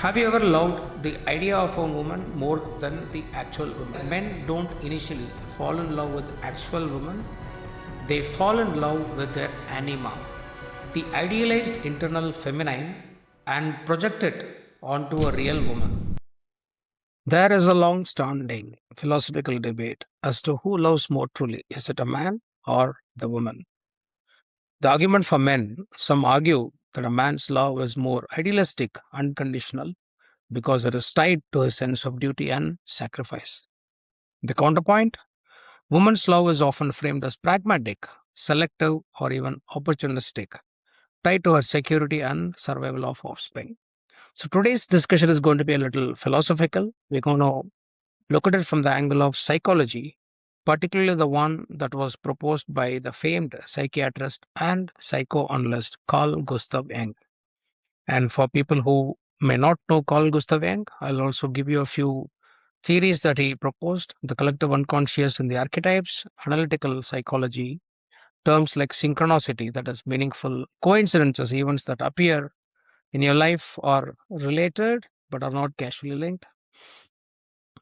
Have you ever loved the idea of a woman more than the actual woman? Men don't initially fall in love with actual women, they fall in love with their anima, the idealized internal feminine, and project it onto a real woman. There is a long standing philosophical debate as to who loves more truly. Is it a man or the woman? The argument for men, some argue that a man's love is more idealistic, unconditional, because it is tied to a sense of duty and sacrifice. The counterpoint, woman's love is often framed as pragmatic, selective, or even opportunistic, tied to her security and survival of offspring. So today's discussion is going to be a little philosophical. We're going to look at it from the angle of psychology, particularly the one that was proposed by the famed psychiatrist and psychoanalyst Carl Gustav Jung. And for people who may not know Carl Gustav Jung, I'll also give you a few theories that he proposed: the collective unconscious in the archetypes, analytical psychology, terms like synchronicity, that is meaningful coincidences, events that appear in your life are related but are not casually linked,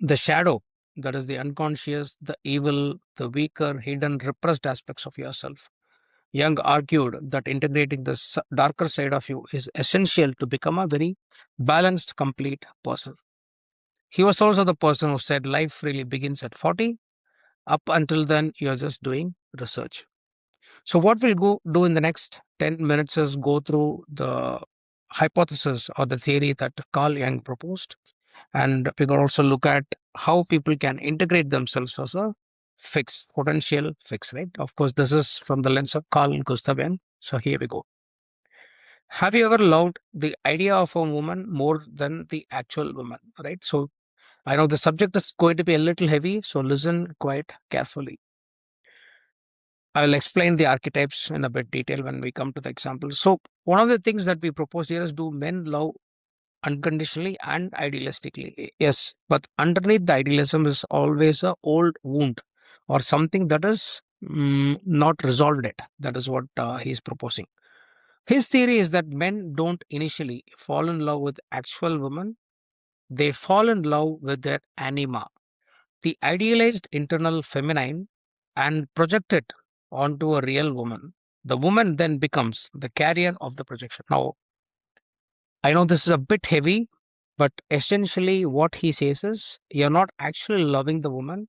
the shadow, that is the unconscious, the evil, the weaker, hidden, repressed aspects of yourself. Jung argued that integrating the darker side of you is essential to become a very balanced, complete person. He was also the person who said life really begins at 40. Up until then, you're just doing research. So, what we'll do in the next 10 minutes is go through the hypothesis or the theory that Carl Jung proposed. And we can also look at how people can integrate themselves as a fix, potential fix, right? Of course, this is from the lens of Carl Gustav Jung. So, here we go. Have you ever loved the idea of a woman more than the actual woman, right? So, I know the subject is going to be a little heavy, so listen quite carefully. I will explain the archetypes in a bit detail when we come to the example. So, one of the things that we propose here is, do men love unconditionally and idealistically? Yes, but underneath the idealism is always a old wound or something that is not resolved yet. That is what he is proposing. His theory is that men don't initially fall in love with actual women, they fall in love with their anima, the idealized internal feminine, and project it onto a real woman. The woman then becomes the carrier of the projection. Now, I know this is a bit heavy, but essentially what he says is, you're not actually loving the woman,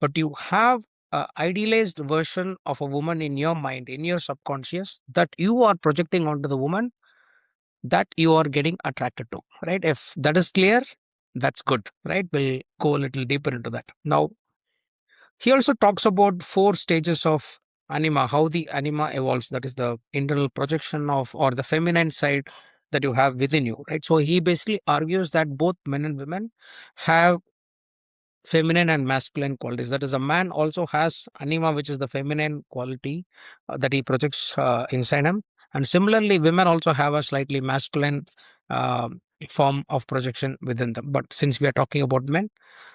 but you have an idealized version of a woman in your mind, in your subconscious, that you are projecting onto the woman that you are getting attracted to, right? If that is clear, that's good, right? We'll go a little deeper into that. Now, he also talks about four stages of anima, how the anima evolves. That is the internal projection of, or the feminine side that you have within you, right? So he basically argues that both men and women have feminine and masculine qualities. That is, a man also has anima, which is the feminine quality that he projects inside him. And similarly, women also have a slightly masculine form of projection within them. But since we are talking about men,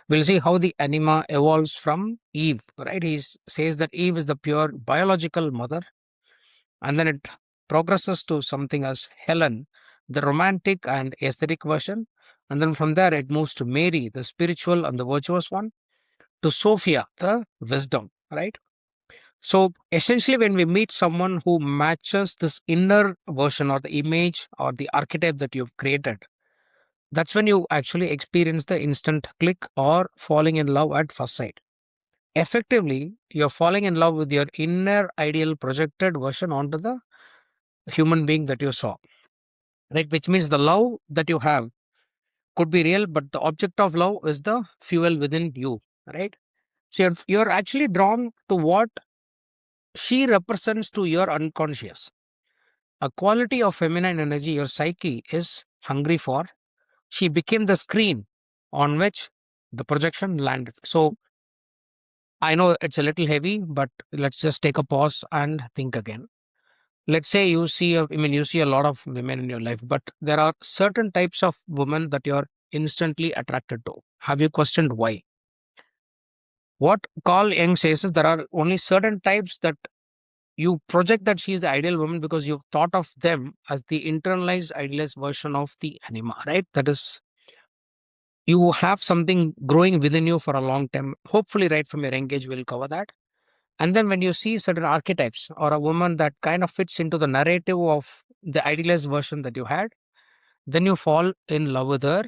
we'll see how the anima evolves from Eve, right? He says that Eve is the pure biological mother, and then it progresses to something as Helen, the romantic and aesthetic version. And then from there, it moves to Mary, the spiritual and the virtuous one, to Sophia, the wisdom, right? So essentially, when we meet someone who matches this inner version or the image or the archetype that you've created, that's when you actually experience the instant click or falling in love at first sight. Effectively, you're falling in love with your inner ideal projected version onto the human being that you saw, right? Which means the love that you have could be real, but the object of love is the fuel within you, right? So you're actually drawn to what she represents to your unconscious. A quality of feminine energy your psyche is hungry for. She became the screen on which the projection landed. So I know it's a little heavy, but let's just take a pause and think again. Let's say you see, you see a lot of women in your life, but there are certain types of women that you're instantly attracted to. Have you questioned why? What Carl Jung says is there are only certain types that you project that she is the ideal woman because you've thought of them as the internalized idealized version of the anima, right? That is, you have something growing within you for a long time, hopefully right from your young age. We'll cover that. And then when you see certain archetypes or a woman that kind of fits into the narrative of the idealized version that you had, then you fall in love with her.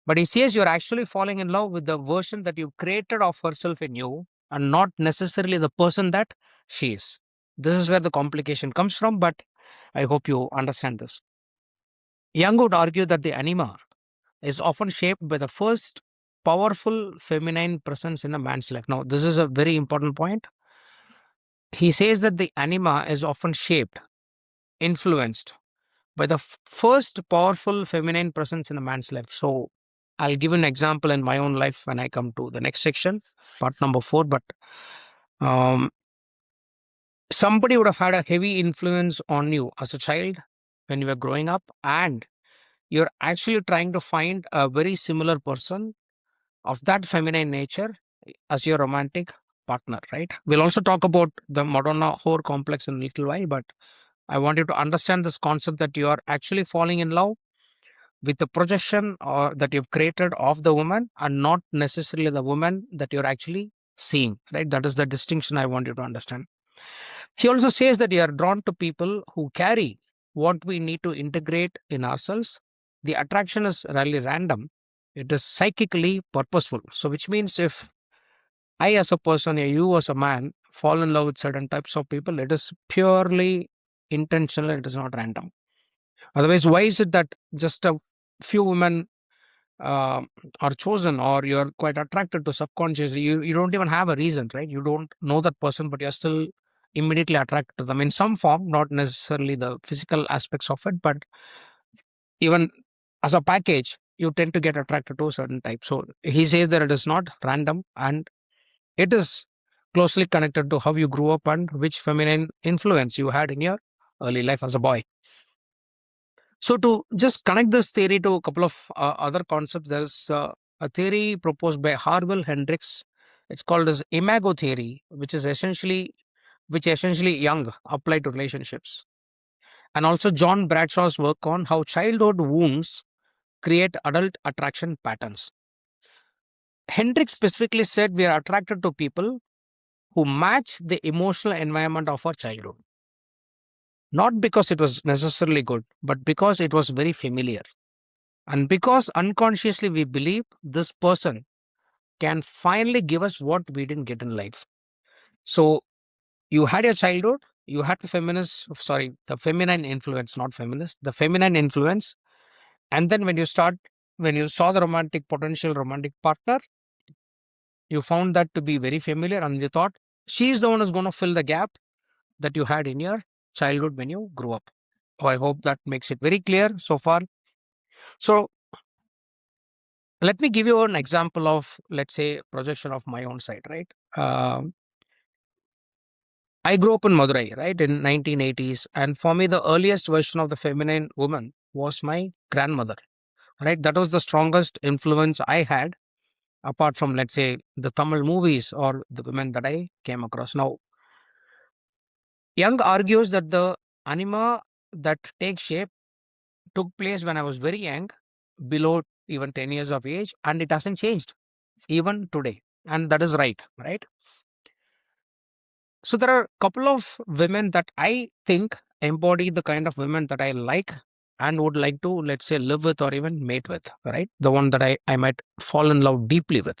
But he says you're actually falling in love with the version that you created of herself in you, and not necessarily the person that she is. This is where the complication comes from, but I hope you understand this. Jung would argue that the anima is often shaped by the first powerful feminine presence in a man's life. Now, this is a very important point. He says that the anima is often shaped, influenced by the first powerful feminine presence in a man's life. So, I'll give an example in my own life when I come to the next section, part number 4. But um, somebody would have had a heavy influence on you as a child when you were growing up, and you're actually trying to find a very similar person of that feminine nature as your romantic partner, right? We'll also talk about the Madonna-Whore Complex in a little while, but I want you to understand this concept that you are actually falling in love with the projection or that you've created of the woman, and not necessarily the woman that you're actually seeing, right? That is the distinction I want you to understand. He also says that you are drawn to people who carry what we need to integrate in ourselves. The attraction is rarely random, it is psychically purposeful. So, which means if I, as a person, or you as a man, fall in love with certain types of people, it is purely intentional, it is not random. Otherwise, why is it that just a few women uh, are chosen, or you're quite attracted to subconsciously? You don't even have a reason, right? You don't know that person, but you're still immediately attracted to them in some form, not necessarily the physical aspects of it, but even as a package, you tend to get attracted to a certain type. So he says that it is not random, and it is closely connected to how you grew up and which feminine influence you had in your early life as a boy. So, to just connect this theory to a couple of other concepts, there's a theory proposed by Harville Hendricks. It's called as imago theory, which essentially Jung applied to relationships, and also John Bradshaw's work on how childhood wounds create adult attraction patterns. Hendricks specifically said we are attracted to people who match the emotional environment of our childhood, not because it was necessarily good, but because it was very familiar. And because unconsciously we believe this person can finally give us what we didn't get in life. So you had your childhood, you had the feminine influence, not feminist, the feminine influence. And then when you saw the potential romantic partner, you found that to be very familiar, and you thought she's the one who's going to fill the gap that you had in your childhood when you grew up. Oh, I hope that makes it very clear so far. So let me give you an example of, let's say, projection of my own side, right? I grew up in Madurai, right, in 1980s. And for me, the earliest version of the feminine woman was my grandmother, right? That was the strongest influence I had, apart from, let's say, the Tamil movies or the women that I came across. Now, Young argues that the anima that takes shape took place when I was very young, below even 10 years of age, and it hasn't changed even today. And that is right, right? So there are a couple of women that I think embody the kind of women that I like and would like to, let's say, live with or even mate with, right? The one that I might fall in love deeply with.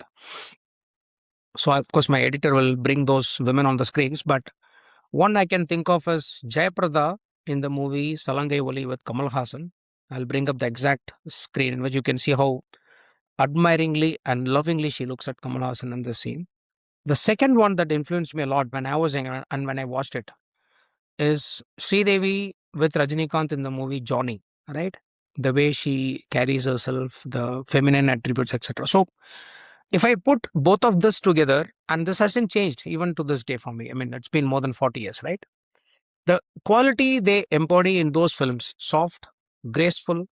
So, of course, my editor will bring those women on the screens, but one I can think of is Jayaprada in the movie Salangai Oli with Kamal Hassan. I'll bring up the exact screen in which you can see how admiringly and lovingly she looks at Kamal Hassan in this scene. The second one that influenced me a lot when I was young and when I watched it is Sridevi with Rajinikanth in the movie Johnny, right? The way she carries herself, the feminine attributes, etc. So, if I put both of this together, and this hasn't changed even to this day for me, I mean, it's been more than 40 years, right? The quality they embody in those films: soft, graceful,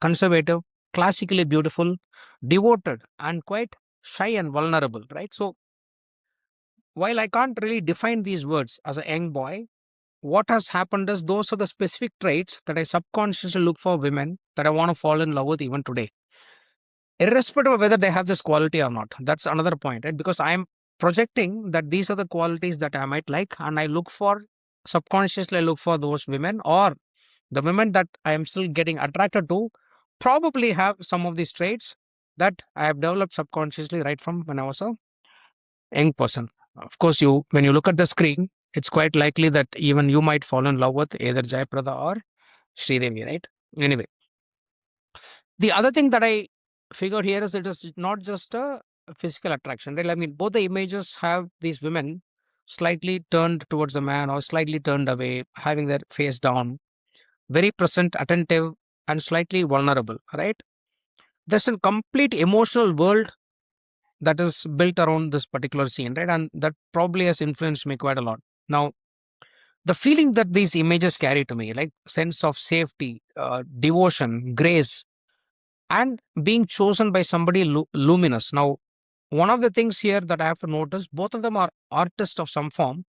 conservative, classically beautiful, devoted, and quite shy and vulnerable, right? So, while I can't really define these words as a young boy, what has happened is those are the specific traits that I subconsciously look for women that I want to fall in love with even today, irrespective of whether they have this quality or not. That's another point, right? Because I'm projecting that these are the qualities that I might like, and I look for subconsciously I look for those women, or the women that I am still getting attracted to probably have some of these traits that I have developed subconsciously right from when I was a young person. Of course, you when you look at the screen, it's quite likely that even you might fall in love with either Jayaprada or Sridevi, right? Anyway, the other thing that I figured here is it is not just a physical attraction, right? I mean, both the images have these women slightly turned towards the man or slightly turned away, having their face down, very present, attentive, and slightly vulnerable, right? There's a complete emotional world that is built around this particular scene, right? And that probably has influenced me quite a lot. Now, the feeling that these images carry to me, like sense of safety, devotion, grace, and being chosen by somebody luminous. Now, one of the things here that I have to notice, both of them are artists of some form.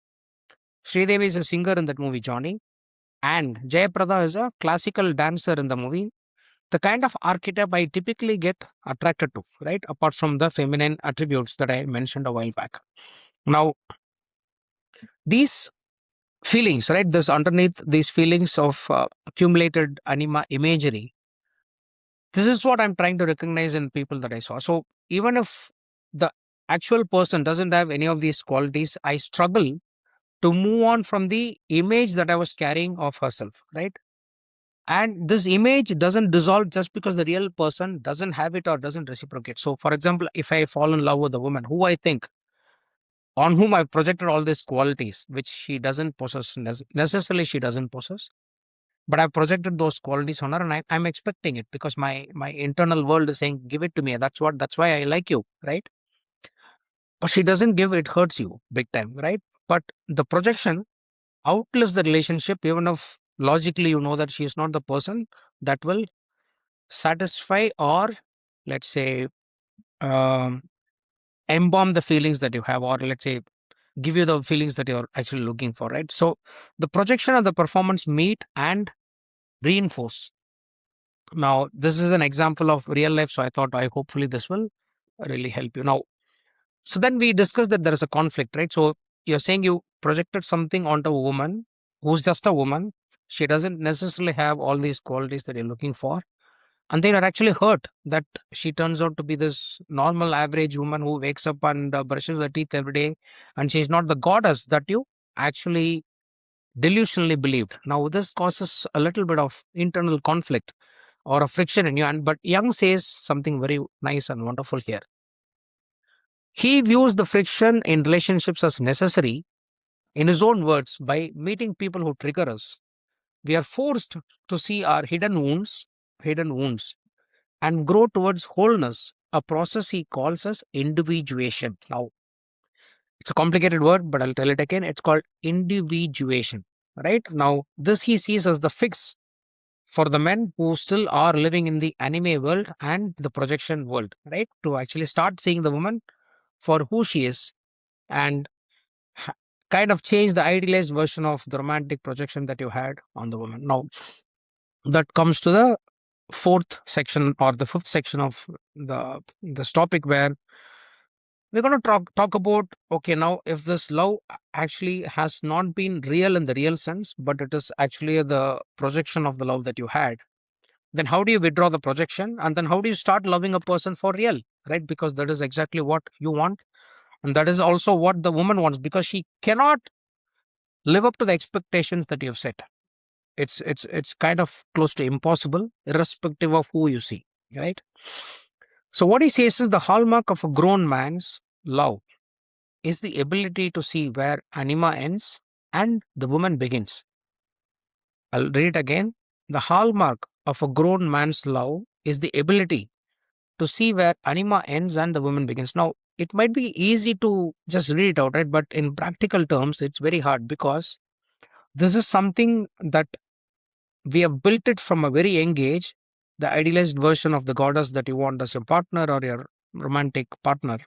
Sridevi is a singer in that movie, Johnny, and Jayaprada is a classical dancer in the movie. The kind of archetype I typically get attracted to, right? Apart from the feminine attributes that I mentioned a while back. Now, these feelings, right? This underneath these feelings of accumulated anima imagery, this is what I'm trying to recognize in people that I saw. So even if the actual person doesn't have any of these qualities, I struggle to move on from the image that I was carrying of herself, right? And this image doesn't dissolve just because the real person doesn't have it or doesn't reciprocate. So, for example, if I fall in love with a woman who I think on whom I've projected all these qualities, which she doesn't possess, necessarily she doesn't possess, but I've projected those qualities on her, and I'm expecting it because my internal world is saying, "Give it to me." That's why I like you, right? But she doesn't give; it hurts you big time, right? But the projection outlives the relationship, even if logically you know that she is not the person that will satisfy or, let's say, um, embalm the feelings that you have, or let's say, give you the feelings that you're actually looking for, right? So the projection and the performance meet and reinforce. Now, this is an example of real life, so I thought I hopefully this will really help you. Now, so then we discussed that there is a conflict, right? So you're saying you projected something onto a woman who's just a woman. She doesn't necessarily have all these qualities that you're looking for. And they are actually hurt that she turns out to be this normal average woman who wakes up and brushes her teeth every day, and she's not the goddess that you actually delusionally believed. Now this causes a little bit of internal conflict or a friction in you, and but Young says something very nice and wonderful here. He views the friction in relationships as necessary. In his own words, by meeting people who trigger us, we are forced to see our hidden wounds and grow towards wholeness, a process he calls as individuation. Now, it's a complicated word, but I'll tell it again. It's called individuation, right? Now, this he sees as the fix for the men who still are living in the anime world and the projection world, right? To actually start seeing the woman for who she is and ha- kind of change the idealized version of the romantic projection that you had on the woman. Now, that comes to the fourth section or the fifth section of this topic, where we're going to talk about, okay, now if this love actually has not been real in the real sense, but it is actually the projection of the love that you had, then how do you withdraw the projection, and then how do you start loving a person for real, right? Because that is exactly what you want, and that is also what the woman wants, because she cannot live up to the expectations that you've set. It's kind of close to impossible, irrespective of who you see, right? So what he says is the hallmark of a grown man's love is the ability to see where anima ends and the woman begins. I'll read it again. The hallmark of a grown man's love is the ability to see where anima ends and the woman begins. Now, it might be easy to just read it out, right? But in practical terms, it's very hard, because this is something that we have built it from a very young age. The idealized version of the goddess that you want as your partner or your romantic partner,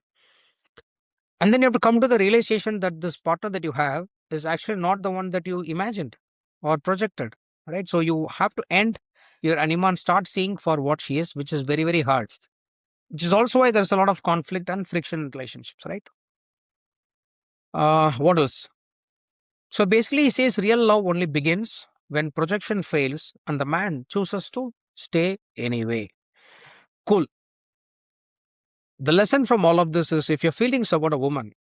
And then you have to come to the realization that this partner that you have is actually not the one that you imagined or projected, right? So you have to end your anima and start seeing for what she is, which is very, very hard. Which is also why there's a lot of conflict and friction in relationships, right? What else? So basically, he says real love only begins when projection fails and the man chooses to stay anyway. Cool. The lesson from all of this is if your feelings about a woman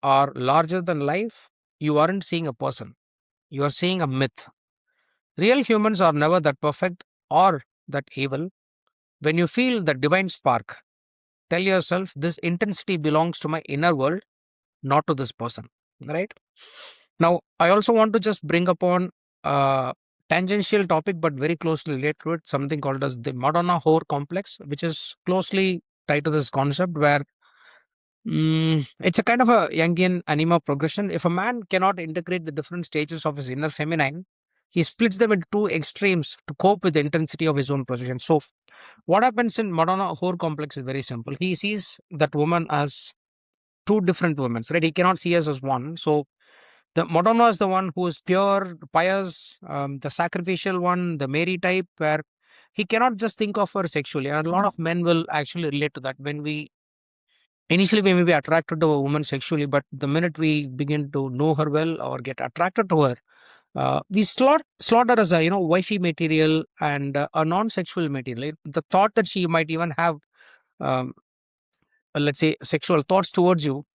are larger than life, you aren't seeing a person, you are seeing a myth. Real humans are never that perfect or that evil. When you feel the divine spark, tell yourself this intensity belongs to my inner world, not to this person. Right? Now, I also want to just bring upon a tangential topic, but very closely related to it, something called as the Madonna-Whore Complex, which is closely tied to this concept where it's a kind of a Jungian anima progression. If a man cannot integrate the different stages of his inner feminine, he splits them into two extremes to cope with the intensity of his own projection. So, what happens in Madonna-Whore Complex is very simple. He sees that woman as two different women, right? He cannot see us as one. So, the Madonna is the one who is pure, pious, the sacrificial one, the Mary type, where he cannot just think of her sexually. And a lot of men will actually relate to that. When we initially we may be attracted to a woman sexually, but the minute we begin to know her well or get attracted to her, we slaughter as a wifey material and a non-sexual material. The thought that she might even have um, let's say sexual thoughts towards you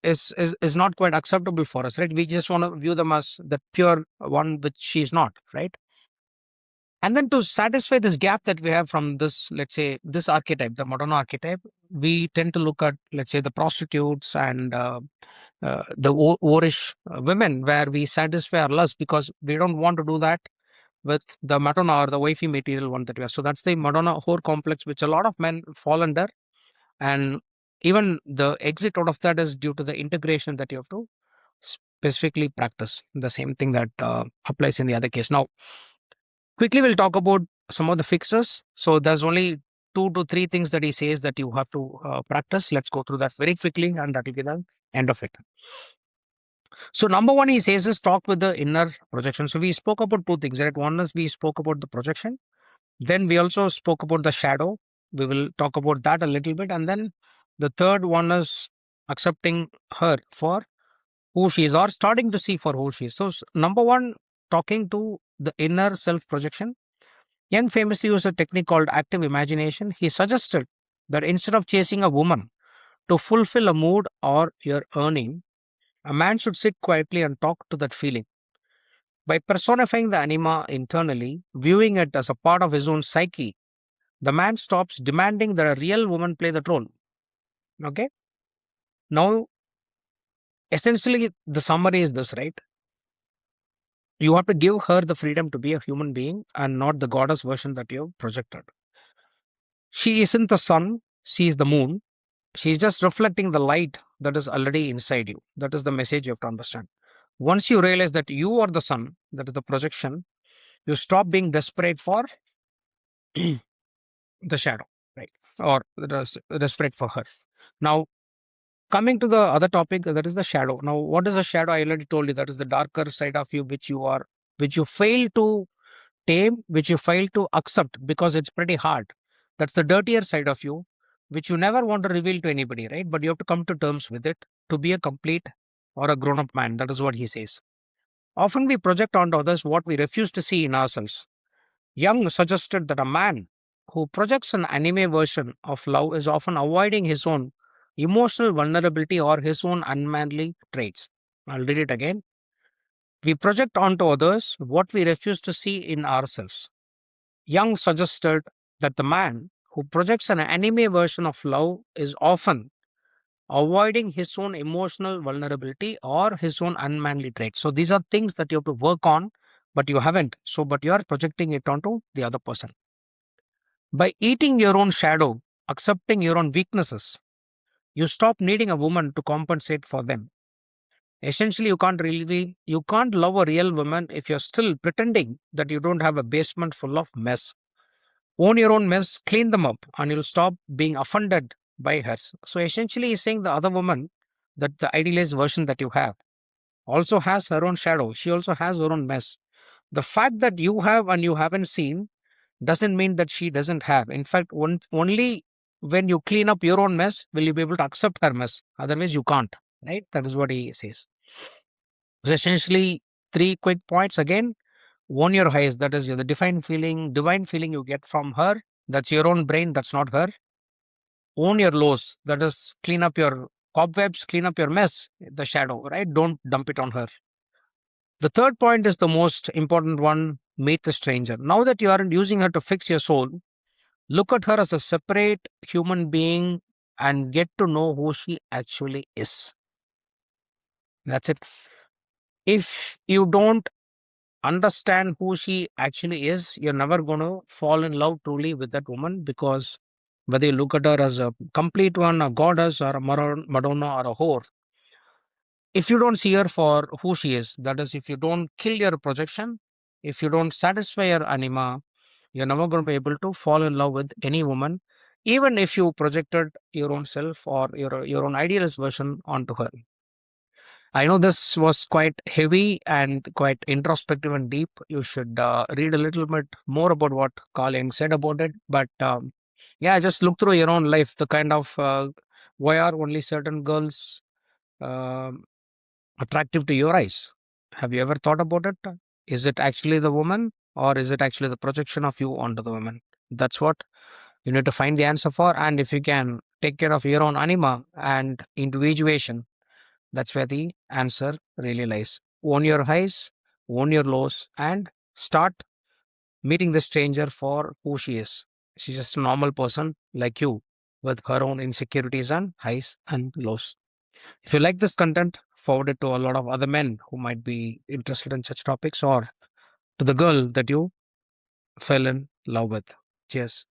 is not quite acceptable for us, right? We just want to view them as the pure one, which she is not, right? And then to satisfy this gap that we have from this, let's say this archetype, the Madonna archetype, we tend to look at, let's say, the prostitutes and the whorish women, where we satisfy our lust because we don't want to do that with the Madonna or the wifey material one that we have. So that's the Madonna-Whore complex, which a lot of men fall under. And even the exit out of that is due to the integration that you have to specifically practice. The same thing that applies in the other case. Now, quickly, we'll talk about some of the fixes. So there's only 2 to 3 things that he says that you have to practice. Let's go through that very quickly, and that will be the end of it. So number one, he says is talk with the inner projection. So we spoke about 2 things, right? One is we spoke about the projection. Then we also spoke about the shadow. We will talk about that a little bit. And then the third one is accepting her for who she is or starting to see for who she is. So number one, talking to the inner self projection. Young famously used a technique called active imagination. He suggested that instead of chasing a woman to fulfill a mood or your earning, a man should sit quietly and talk to that feeling. By personifying the anima internally, viewing it as a part of his own psyche, the man stops demanding that a real woman play that role. Okay? Now, essentially, the summary is this, right? You have to give her the freedom to be a human being and not the goddess version that you have projected. She isn't the sun, she is the moon. She's just reflecting the light that is already inside you. That is the message you have to understand. Once you realize that you are the sun, that is the projection, you stop being desperate for the shadow, right? Or desperate for her. Now, coming to the other topic, that is the shadow. Now, what is the shadow? I already told you that is the darker side of you, which you fail to tame, which you fail to accept because it's pretty hard. That's the dirtier side of you, which you never want to reveal to anybody, right? But you have to come to terms with it to be a complete or a grown up man. That is what he says. Often we project onto others what we refuse to see in ourselves. Jung suggested that a man who projects an anime version of love is often avoiding his own emotional vulnerability or his own unmanly traits. I'll read it again. We project onto others what we refuse to see in ourselves. Jung suggested that the man who projects an anime version of love is often avoiding his own emotional vulnerability or his own unmanly traits. So these are things that you have to work on, but you haven't. So, but you are projecting it onto the other person. By eating your own shadow, accepting your own weaknesses, you stop needing a woman to compensate for them. Essentially, you can't love a real woman if you're still pretending that you don't have a basement full of mess. Own your own mess, clean them up, and you'll stop being offended by hers. So essentially, he's saying the other woman that the idealized version that you have also has her own shadow. She also has her own mess. The fact that you have and you haven't seen doesn't mean that she doesn't have. In fact, only when you clean up your own mess will you be able to accept her mess. Otherwise, you can't. Right? That is what he says. So essentially, three quick points again. Own your highs. That is the divine feeling you get from her. That's your own brain. That's not her. Own your lows. That is clean up your cobwebs, clean up your mess, the shadow, right? Don't dump it on her. The third point is the most important one. Meet the stranger. Now that you aren't using her to fix your soul, look at her as a separate human being and get to know who she actually is. That's it. If you don't understand who she actually is, you're never going to fall in love truly with that woman, because whether you look at her as a complete one, a goddess, or a Madonna, or a whore, if you don't see her for who she is, that is, if you don't kill your projection, if you don't satisfy your anima, you're never going to be able to fall in love with any woman, even if you projected your own self or your own idealist version onto her. I know this was quite heavy and quite introspective and deep. You should read a little bit more about what Carl Jung said about it. But yeah, just look through your own life. The kind of why are only certain girls um attractive to your eyes? Have you ever thought about it? Is it actually the woman, or is it actually the projection of you onto the woman? That's what you need to find the answer for. And if you can take care of your own anima and individuation, that's where the answer really lies. Own your highs, own your lows, and start meeting the stranger for who she is. She's just a normal person like you with her own insecurities and highs and lows. If you like this content, forward it to a lot of other men who might be interested in such topics, or to the girl that you fell in love with. Cheers.